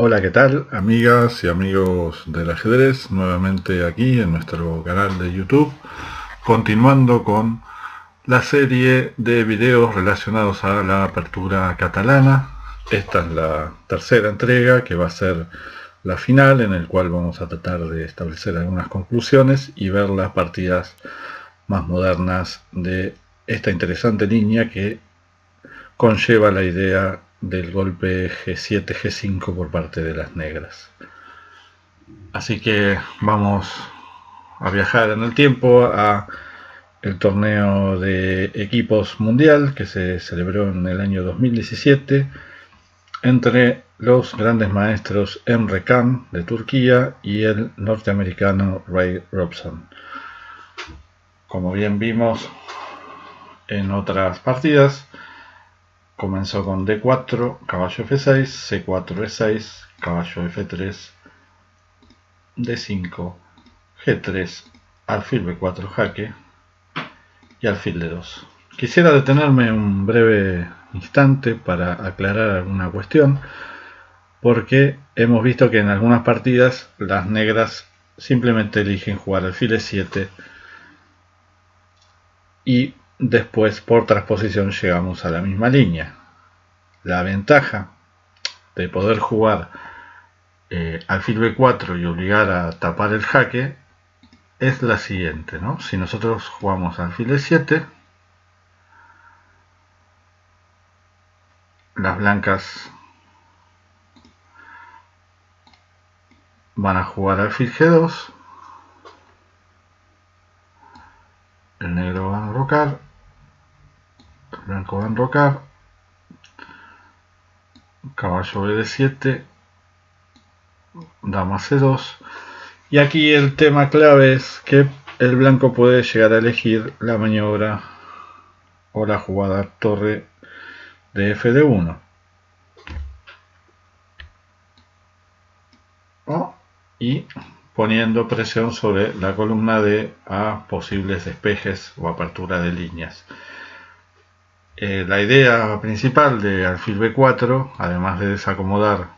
Hola, ¿qué tal, amigas y amigos del ajedrez? Nuevamente aquí en nuestro canal de YouTube, continuando con la serie de videos relacionados a la apertura catalana. Esta es la tercera entrega, que va a ser la final, en el cual vamos a tratar de establecer algunas conclusiones y ver las partidas más modernas de esta interesante línea que conlleva la idea del golpe G7, G5 por parte de las negras. Así que vamos a viajar en el tiempo a el torneo de equipos mundial que se celebró en el año 2017 entre los grandes maestros Emre Can de Turquía y el norteamericano Ray Robson. Como bien vimos en otras partidas, comenzó con D4, caballo F6, C4, E6, caballo F3, D5, G3, alfil B4 jaque y alfil D2. Quisiera detenerme un breve instante para aclarar alguna cuestión, porque hemos visto que en algunas partidas las negras simplemente eligen jugar alfil E7 y después por transposición llegamos a la misma línea. La ventaja de poder jugar alfil B4 y obligar a tapar el jaque es la siguiente, ¿no? Si nosotros jugamos alfil E7, las blancas van a jugar alfil G2, el negro va a enrocar, el blanco va a enrocar, caballo BD7, dama C2, y aquí el tema clave es que el blanco puede llegar a elegir la maniobra o la jugada torre de FD1. Y poniendo presión sobre la columna D a posibles despejes o apertura de líneas. La idea principal de alfil B4, además de desacomodar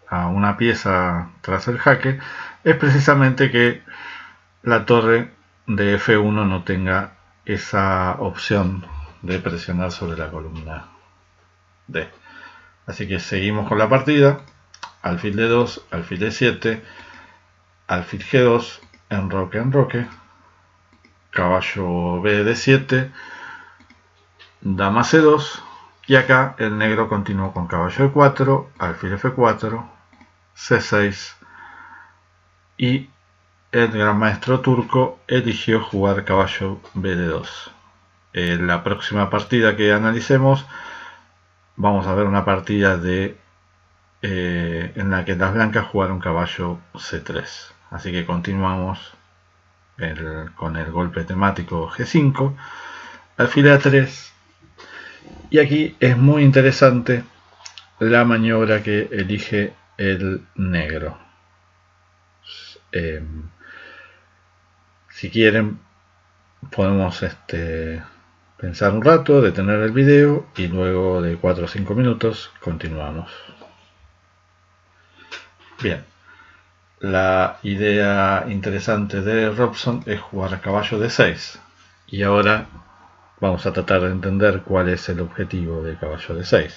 a una pieza tras el jaque, es precisamente que la torre de F1 no tenga esa opción de presionar sobre la columna D. Así que seguimos con la partida. Alfil D2, alfil D7, alfil G2, enroque, enroque, caballo BD7, dama C2, y acá el negro continuó con caballo E4, alfil F4, C6, y el gran maestro turco eligió jugar caballo BD2. En la próxima partida que analicemos vamos a ver una partida en la que las blancas jugaron caballo C3. Así que continuamos con el golpe temático G5, alfil A3, y aquí es muy interesante la maniobra que elige el negro. Si quieren podemos pensar un rato, detener el video y luego de 4 o 5 minutos continuamos. Bien, la idea interesante de Robson es jugar a caballo D6, y ahora vamos a tratar de entender cuál es el objetivo de caballo D6.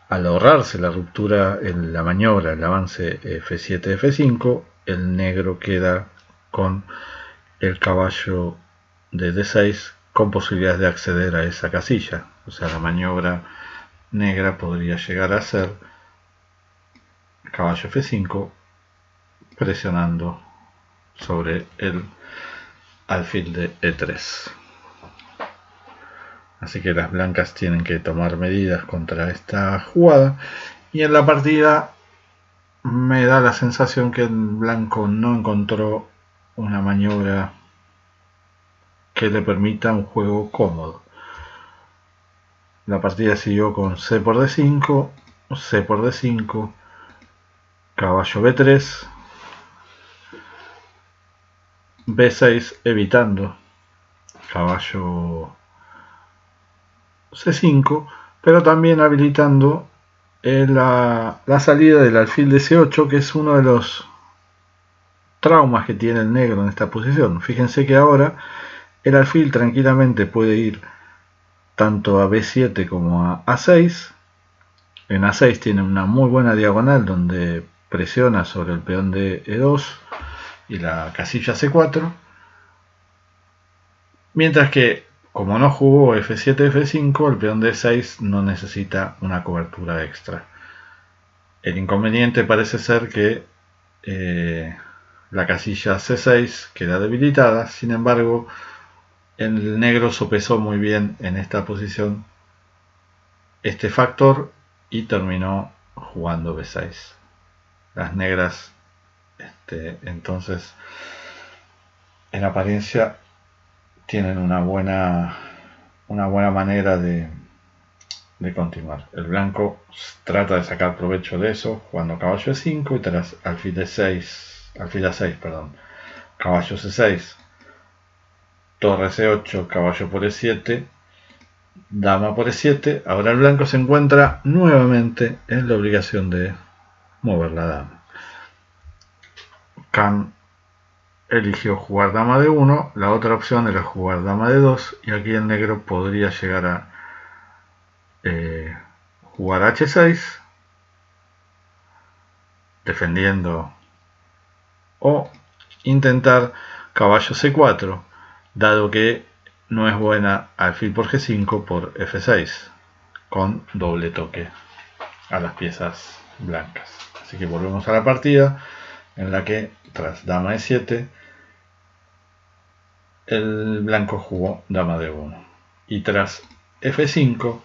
Al ahorrarse la ruptura en la maniobra, el avance F7, F5, el negro queda con el caballo de D6 con posibilidades de acceder a esa casilla. O sea, la maniobra negra podría llegar a ser caballo F5 presionando sobre el alfil de E3. Así que las blancas tienen que tomar medidas contra esta jugada, y en la partida me da la sensación que el blanco no encontró una maniobra que le permita un juego cómodo. La partida siguió con C por D5, C por D5, caballo B3, B6 evitando caballo C5, pero también habilitando la salida del alfil de C8, que es uno de los traumas que tiene el negro en esta posición. Fíjense que ahora el alfil tranquilamente puede ir tanto a B7 como a A6. En A6 tiene una muy buena diagonal donde presiona sobre el peón de E2 y la casilla C4. Mientras que, como no jugó F7, F5, el peón de E6 no necesita una cobertura extra. El inconveniente parece ser que la casilla C6 queda debilitada. Sin embargo, el negro sopesó muy bien en esta posición este factor y terminó jugando B6. Las negras entonces en apariencia tienen una buena manera de continuar. El blanco trata de sacar provecho de eso jugando caballo E5 y tras alfil A6, caballo C6, torre C8, caballo por E7, dama por E7. Ahora el blanco se encuentra nuevamente en la obligación de mover la dama. Kan eligió jugar dama de 1, la otra opción era jugar dama de 2 y aquí el negro podría llegar a jugar H6 defendiendo o intentar caballo C4, dado que no es buena alfil por G5 por F6 con doble toque a las piezas blancas. Así que volvemos a la partida en la que tras dama E7 el blanco jugó dama de 1 y tras F5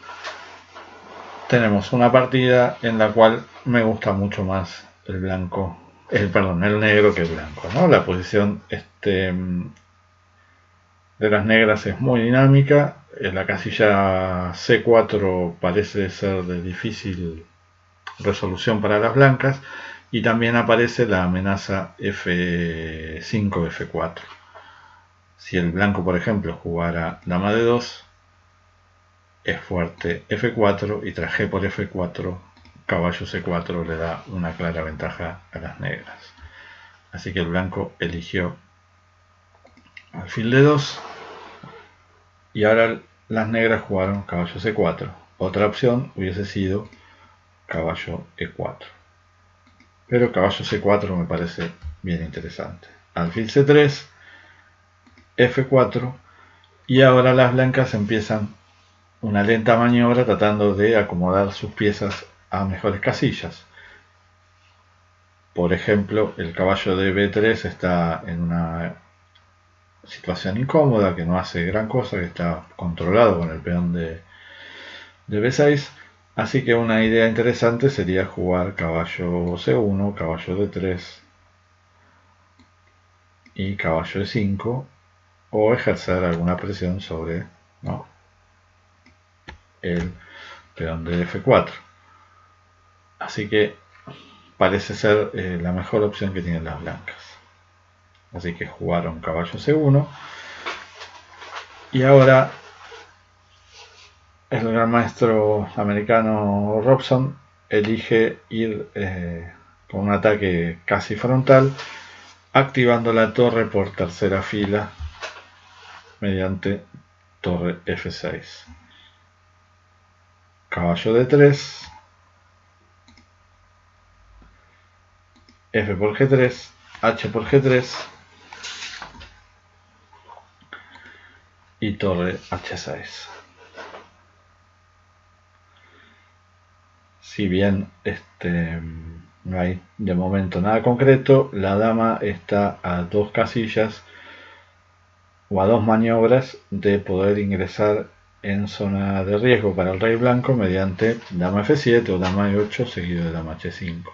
tenemos una partida en la cual me gusta mucho más el negro que el blanco, ¿no? La posición de las negras es muy dinámica. La casilla C4 parece ser de difícil resolución para las blancas y también aparece la amenaza F5, F4. Si el blanco, por ejemplo, jugara dama de 2, es fuerte F4 y tras G por F4, caballo C4 le da una clara ventaja a las negras. Así que el blanco eligió alfil de 2 y ahora las negras jugaron caballo C4. Otra opción hubiese sido caballo E4. Pero caballo C4 me parece bien interesante. Alfil C3, F4 y ahora las blancas empiezan una lenta maniobra tratando de acomodar sus piezas a mejores casillas. Por ejemplo, el caballo de B3 está en una situación incómoda, que no hace gran cosa, que está controlado con el peón de B6. Así que una idea interesante sería jugar caballo C1, caballo D3 y caballo E5 o ejercer alguna presión sobre el peón de F4. Así que parece ser la mejor opción que tienen las blancas. Así que jugaron caballo C1 y ahora el gran maestro americano Robson elige ir con un ataque casi frontal, activando la torre por tercera fila mediante torre F6. Caballo D3, F por G3, H por G3 y torre H6. Si bien no hay de momento nada concreto, la dama está a 2 casillas o a 2 maniobras de poder ingresar en zona de riesgo para el rey blanco mediante dama F7 o dama E8 seguido de dama H5.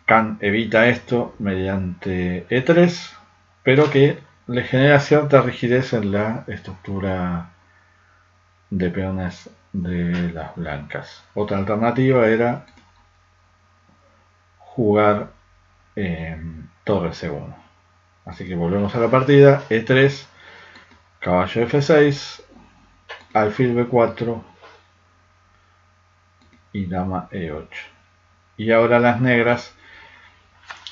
Kan evita esto mediante E3, pero que le genera cierta rigidez en la estructura de peones de las blancas. Otra alternativa era jugar torre C1. Así que volvemos a la partida. E3, caballo F6, alfil B4 y dama E8. Y ahora las negras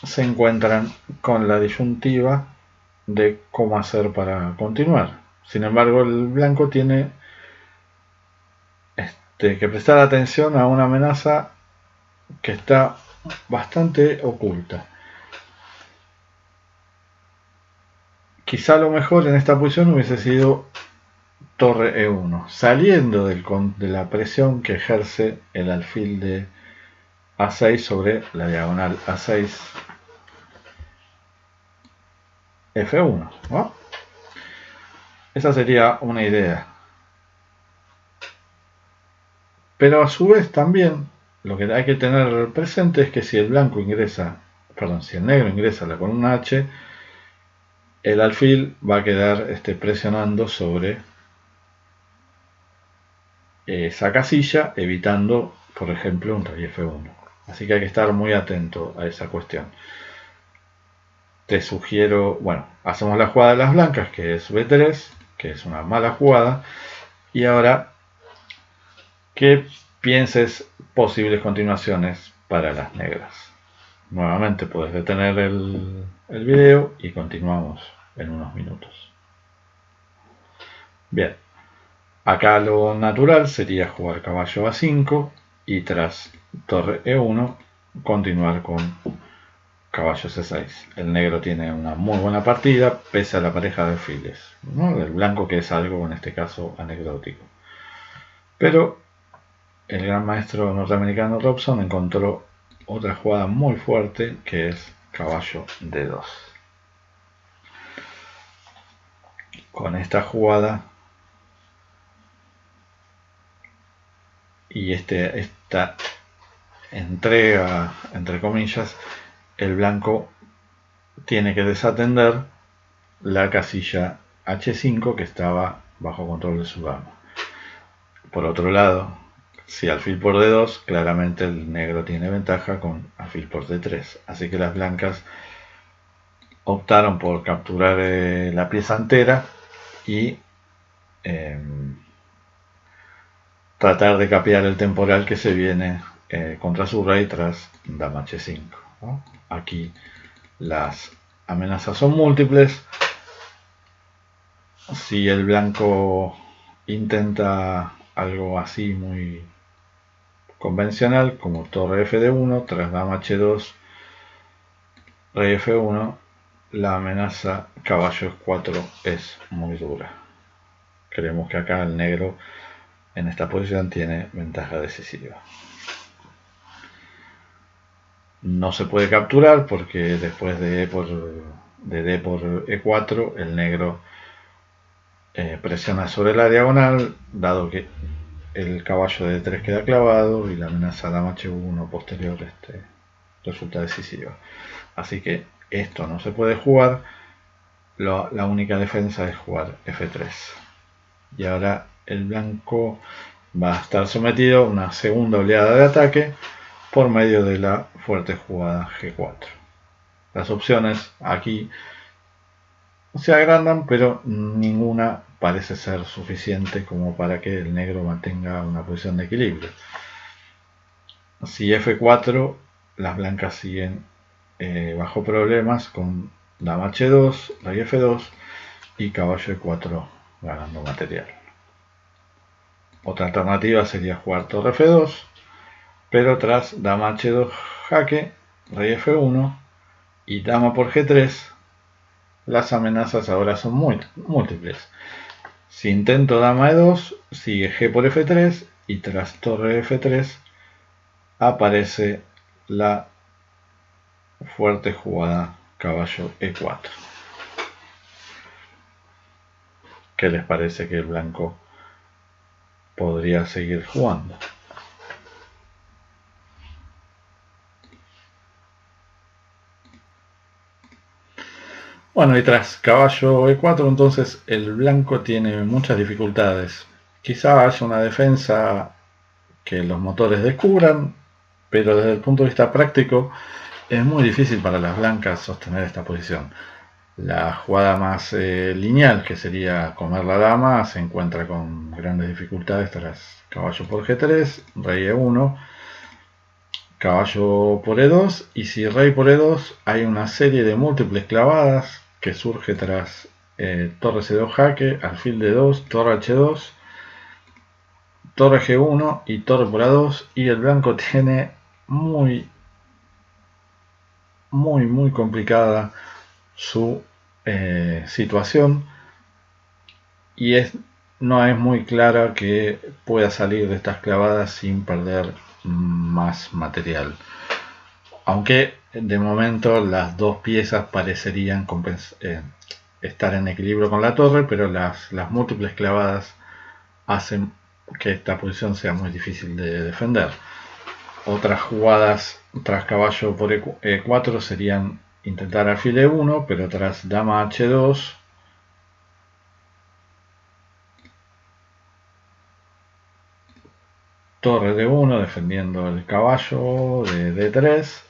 se encuentran con la disyuntiva de cómo hacer para continuar. Sin embargo, el blanco tiene que prestar atención a una amenaza que está bastante oculta. Quizá lo mejor en esta posición hubiese sido torre E1, saliendo de la presión que ejerce el alfil de A6 sobre la diagonal A6 F1, ¿no? Esa sería una idea. Pero a su vez también lo que hay que tener presente es que si el negro ingresa a la columna H, el alfil va a quedar presionando sobre esa casilla, evitando, por ejemplo, un rey F1. Así que hay que estar muy atento a esa cuestión. Te sugiero, bueno, hacemos la jugada de las blancas, que es B3, que es una mala jugada, y ahora que pienses posibles continuaciones para las negras. Nuevamente puedes detener el video y continuamos en unos minutos. Bien, acá lo natural sería jugar caballo A5 y tras torre E1 continuar con caballo C6. El negro tiene una muy buena partida pese a la pareja de alfiles, ¿no? El blanco, que es algo en este caso anecdótico. Pero el gran maestro norteamericano Robson encontró otra jugada muy fuerte, que es caballo D2. Con esta jugada y esta entrega, entre comillas, el blanco tiene que desatender la casilla H5 que estaba bajo control de su dama. Por otro lado, si alfil por D2, claramente el negro tiene ventaja con alfil por D3. Así que las blancas optaron por capturar la pieza entera y tratar de capear el temporal que se viene contra su rey tras dama H5, ¿no? Aquí las amenazas son múltiples. Si el blanco intenta algo así muy convencional, como torre F de 1 tras dama H2, rey F1, la amenaza caballo F4 es muy dura. Creemos que acá el negro en esta posición tiene ventaja decisiva. No se puede capturar porque después de D por E4 el negro presiona sobre la diagonal, dado que el caballo de D3 queda clavado y la amenaza dama H1 posterior resulta decisiva. Así que esto no se puede jugar. La única defensa es jugar F3. Y ahora el blanco va a estar sometido a una segunda oleada de ataque por medio de la fuerte jugada G4. Las opciones aquí se agrandan, pero ninguna parece ser suficiente como para que el negro mantenga una posición de equilibrio. Si F4, las blancas siguen bajo problemas con dama H2, rey F2 y caballo E4 ganando material. Otra alternativa sería jugar torre F2, pero tras dama H2 jaque, rey F1 y dama por G3, las amenazas ahora son múltiples. Si intento dama E2, sigue G por F3 y tras torre F3 aparece la fuerte jugada caballo E4. ¿Qué les parece que el blanco podría seguir jugando? Bueno, y tras caballo E4 entonces el blanco tiene muchas dificultades. Quizá haya una defensa que los motores descubran, pero desde el punto de vista práctico es muy difícil para las blancas sostener esta posición. La jugada más lineal, que sería comer la dama, se encuentra con grandes dificultades tras caballo por G3, rey E1, caballo por E2, y si rey por E2 hay una serie de múltiples clavadas que surge tras torre C2 jaque, alfil D2, torre H2, torre G1 y torre por A2, y el blanco tiene muy complicada su situación, y no es muy clara que pueda salir de estas clavadas sin perder más material, aunque de momento las dos piezas parecerían estar en equilibrio con la torre, pero las múltiples clavadas hacen que esta posición sea muy difícil de defender. Otras jugadas tras caballo por E4 serían intentar alfil E1, pero tras dama H2, torre D1 defendiendo el caballo de D3,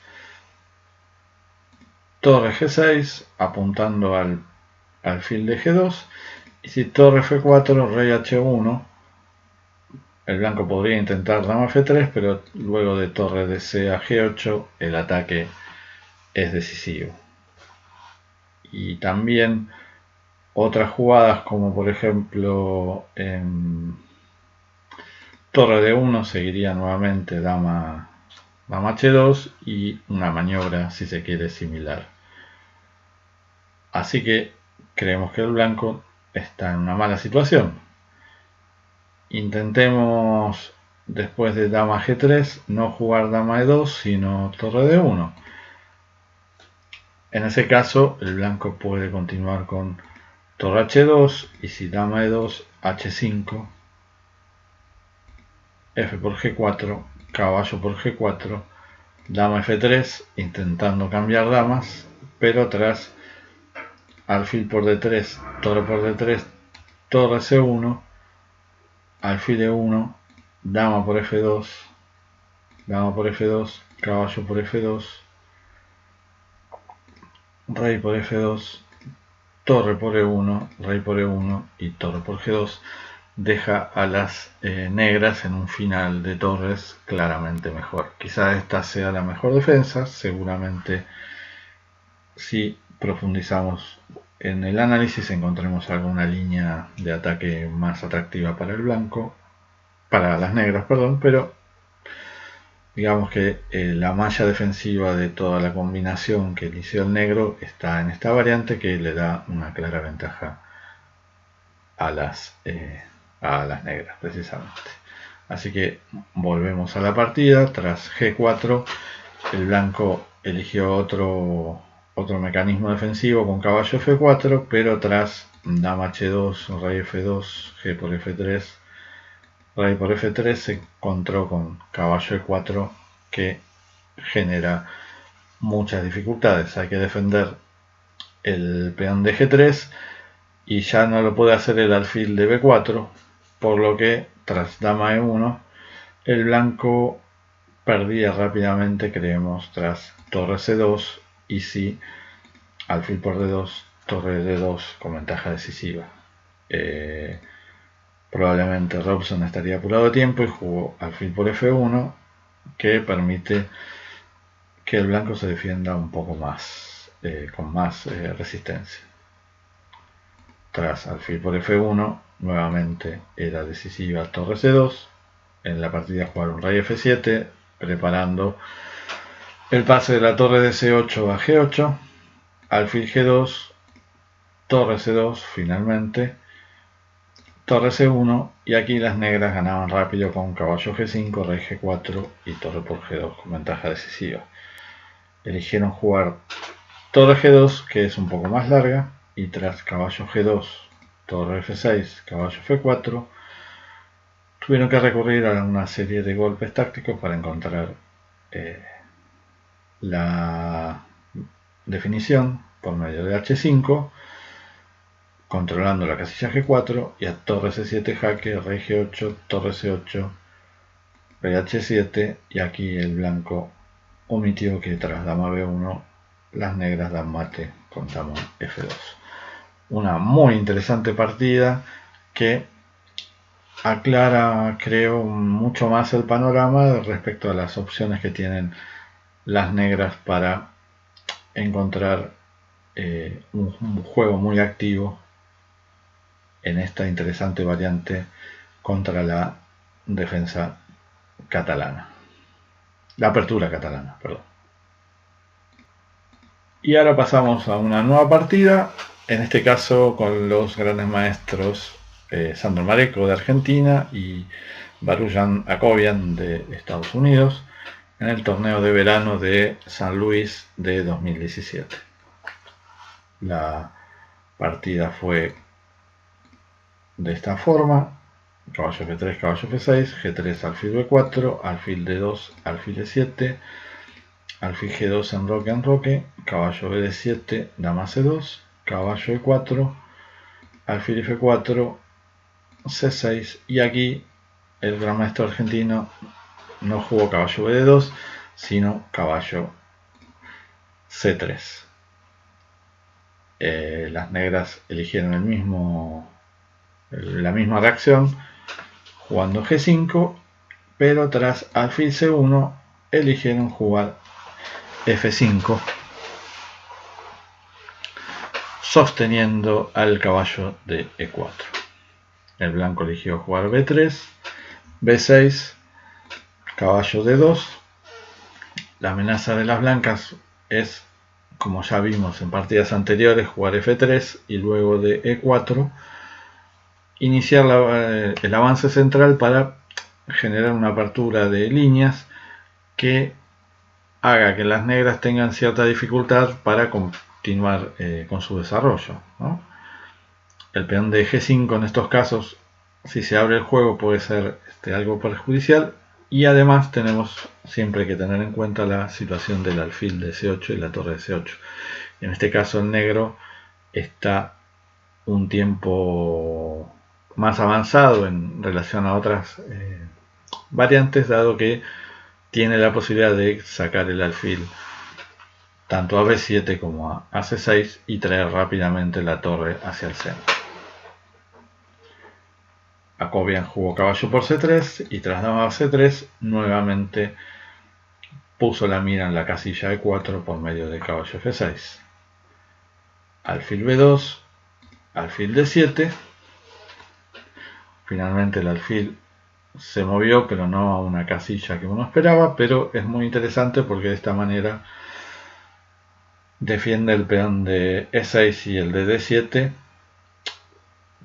torre G6 apuntando al alfil de G2, y si torre F4, rey H1, el blanco podría intentar dama F3, pero luego de torre DC a G8 el ataque es decisivo. Y también otras jugadas como por ejemplo torre D1 seguiría nuevamente dama H2 y una maniobra, si se quiere, similar. Así que creemos que el blanco está en una mala situación. Intentemos, después de dama G3, no jugar dama E2, sino torre D1. En ese caso, el blanco puede continuar con torre H2, y si dama E2, H5, F por G4, caballo por G4, dama F3, intentando cambiar damas, pero tras alfil por D3, torre por D3, torre C1, alfil E1, dama por F2, caballo por F2, rey por F2, torre por E1, rey por E1 y torre por G2, deja a las negras en un final de torres claramente mejor. Quizá esta sea la mejor defensa, seguramente si profundizamos en el análisis encontremos alguna línea de ataque más atractiva para el blanco, para las negras, perdón, pero digamos que la malla defensiva de toda la combinación que inició el negro está en esta variante, que le da una clara ventaja a las negras precisamente. Así que volvemos a la partida. Tras G4 el blanco eligió otro mecanismo defensivo con caballo F4, pero tras dama H2, rey F2, G por F3, rey por F3 se encontró con caballo E4, que genera muchas dificultades. Hay que defender el peón de G3 y ya no lo puede hacer el alfil de B4, por lo que tras dama E1 el blanco perdía rápidamente, creemos, tras torre C2, y si alfil por D2, torre D2 con ventaja decisiva. Probablemente Robson estaría apurado de tiempo y jugó alfil por F1, que permite que el blanco se defienda un poco más, con más resistencia. Tras alfil por F1, nuevamente era decisiva torre C2. En la partida jugaron rey F7, preparando el pase de la torre de C8 a G8, alfil G2, torre C2 finalmente, torre C1, y aquí las negras ganaban rápido con caballo G5, rey G4 y torre por G2 con ventaja decisiva. Eligieron jugar torre G2, que es un poco más larga, y tras caballo G2, torre F6, caballo F4, tuvieron que recurrir a una serie de golpes tácticos para encontrar la definición por medio de H5, controlando la casilla G4, y a torre C7 jaque, rey G8, torre C8, rey H7, y aquí el blanco omitió que tras dama B1 las negras dan mate con dama F2. Una muy interesante partida que aclara, creo, mucho más el panorama respecto a las opciones que tienen las negras para encontrar un juego muy activo en esta interesante variante contra la defensa catalana, la apertura catalana, perdón. Y ahora pasamos a una nueva partida, en este caso con los grandes maestros Sandro Mareco de Argentina y Barujan Akobian de Estados Unidos en el torneo de verano de San Luis de 2017. La partida fue de esta forma: caballo F3, caballo F6, G3, alfil B4, alfil D2, alfil E7, alfil G2 en roque, caballo BD7, dama C2, caballo E4, alfil F4, C6, y aquí el gran maestro argentino no jugó caballo BD2, sino caballo C3. Las negras eligieron la misma reacción jugando G5, pero tras alfil C1 eligieron jugar F5, sosteniendo al caballo de E4. El blanco eligió jugar B3, B6, caballo D2. La amenaza de las blancas es, como ya vimos en partidas anteriores, jugar F3 y luego de E4 iniciar el avance central para generar una apertura de líneas que haga que las negras tengan cierta dificultad para continuar con su desarrollo, ¿no? El peón de G5 en estos casos, si se abre el juego, puede ser algo perjudicial, y además tenemos siempre que tener en cuenta la situación del alfil de C8 y la torre de C8. En este caso el negro está un tiempo más avanzado en relación a otras variantes, dado que tiene la posibilidad de sacar el alfil tanto a B7 como a C6 y traer rápidamente la torre hacia el centro. Akobian jugó caballo por C3 y tras dama C3 nuevamente puso la mira en la casilla E4 por medio de caballo F6. Alfil B2, alfil D7. Finalmente el alfil se movió, pero no a una casilla que uno esperaba, pero es muy interesante porque de esta manera defiende el peón de E6 y el de D7,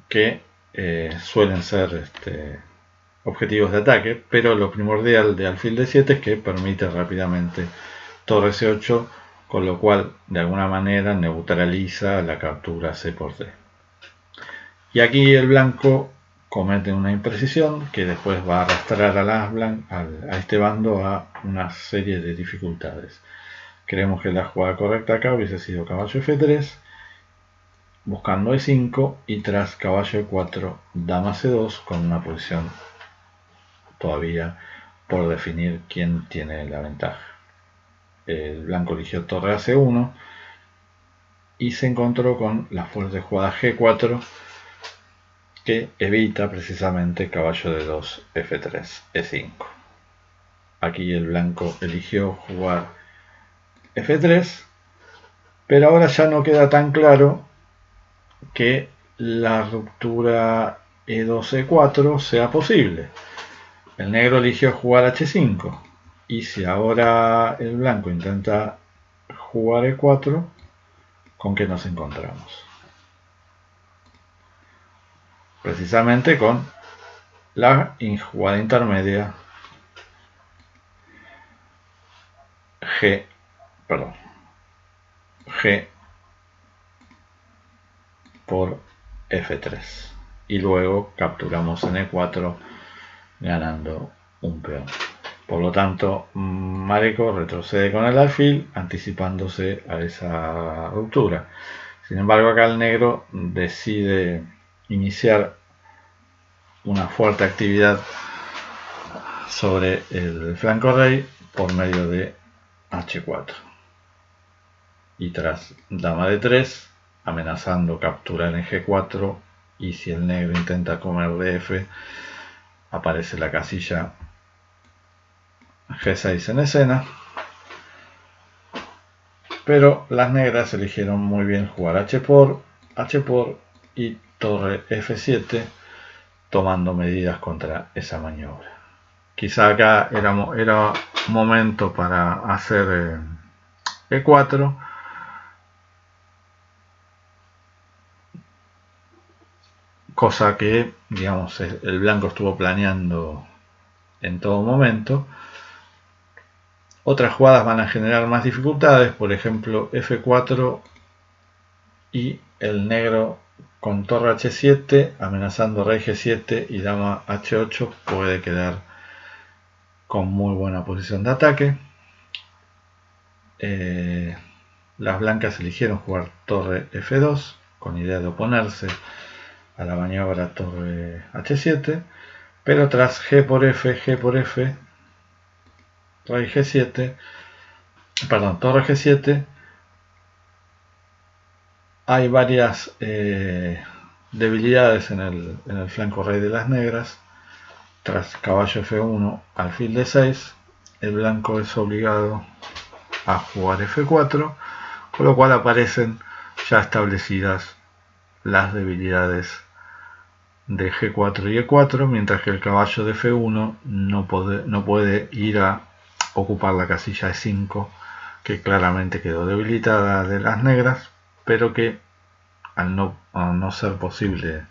que suelen ser objetivos de ataque, pero lo primordial de alfil D7 es que permite rápidamente torre C8, con lo cual de alguna manera neutraliza la captura C por D. Y aquí el blanco comete una imprecisión que después va a arrastrar a este bando a una serie de dificultades. Creemos que la jugada correcta acá hubiese sido caballo F3, buscando E5 y tras caballo E4, dama C2, con una posición todavía por definir quién tiene la ventaja. El blanco eligió torre a C1 y se encontró con la fuerte jugada G4, que evita precisamente caballo D2, F3, E5. Aquí el blanco eligió jugar F3, pero ahora ya no queda tan claro que la ruptura E2, E4 sea posible. El negro eligió jugar H5, y si ahora el blanco intenta jugar E4, ¿con qué nos encontramos? Precisamente con la jugada intermedia G por F3, y luego capturamos en E4 ganando un peón. Por lo tanto, Mareco retrocede con el alfil, anticipándose a esa ruptura. Sin embargo, acá el negro decide iniciar una fuerte actividad sobre el flanco rey por medio de H4. y tras dama de 3, amenazando capturar en G4, y si el negro intenta comer df, aparece la casilla G6 en escena. Pero las negras eligieron muy bien jugar H por y torre F7, tomando medidas contra esa maniobra. Quizá acá era momento para hacer E4, cosa que, digamos, el blanco estuvo planeando en todo momento. Otras jugadas van a generar más dificultades, por ejemplo F4 y el negro con torre H7 amenazando rey G7 y dama H8 puede quedar con muy buena posición de ataque. Las blancas eligieron jugar torre F2 con idea de oponerse a la maniobra torre H7, pero tras G por F, rey G7, perdón, torre G7, hay varias debilidades en el flanco rey de las negras. Tras caballo F1, alfil D6, el blanco es obligado a jugar F4, con lo cual aparecen ya establecidas las debilidades de G4 y E4, mientras que el caballo de F1 no puede ir a ocupar la casilla E5, que claramente quedó debilitada de las negras, pero que al no ser posible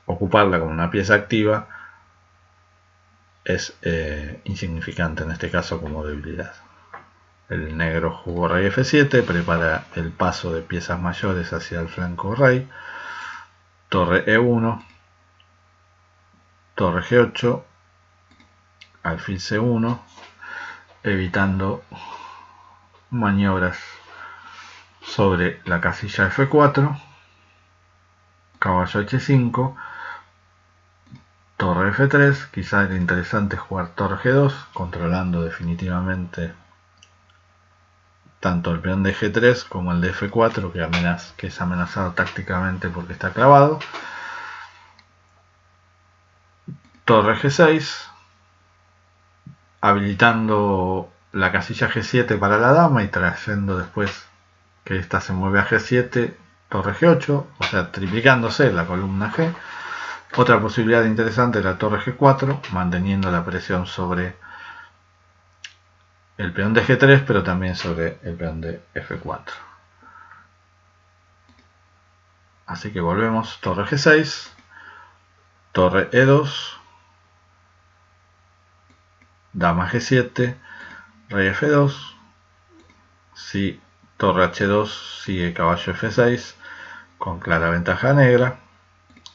ocuparla como una pieza activa, es insignificante en este caso como debilidad. El negro jugó rey F7, prepara el paso de piezas mayores hacia el flanco rey, torre E1, torre G8, alfil C1, evitando maniobras sobre la casilla F4, caballo H5, torre F3, quizá era interesante jugar torre G2, controlando definitivamente tanto el peón de G3 como el de F4, que es amenazado tácticamente porque está clavado. Torre G6, habilitando la casilla G7 para la dama y trayendo después que esta se mueve a G7, torre G8, o sea, triplicándose la columna G. Otra posibilidad interesante es la torre G4, manteniendo la presión sobre el peón de G3, pero también sobre el peón de F4. Así que volvemos, torre G6, torre E2, dama G7, rey F2, si torre H2 sigue caballo F6, con clara ventaja negra.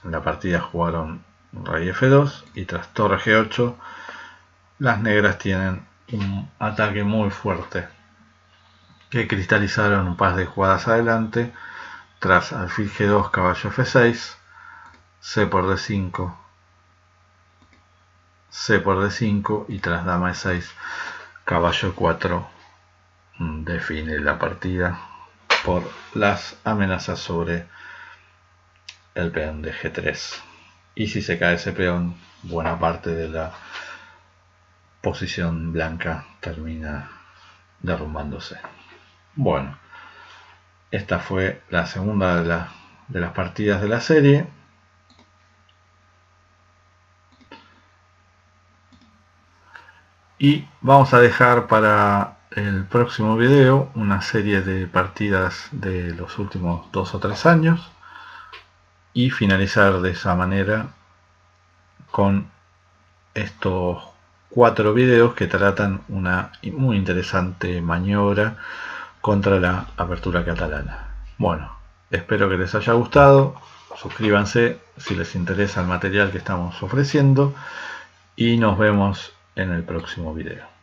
En la partida jugaron rey F2 y tras torre G8 las negras tienen un ataque muy fuerte que cristalizaron un par de jugadas adelante. Tras alfil G2, caballo F6, C por D5, C por D5 y tras dama E6, caballo E4 define la partida por las amenazas sobre el peón de G3. Y si se cae ese peón, buena parte de la posición blanca termina derrumbándose. Bueno, esta fue la segunda de las partidas de la serie. Y vamos a dejar para el próximo video una serie de partidas de los últimos 2 o 3 años y finalizar de esa manera con estos 4 videos que tratan una muy interesante maniobra contra la apertura catalana. Bueno, espero que les haya gustado, suscríbanse si les interesa el material que estamos ofreciendo y nos vemos en el próximo video.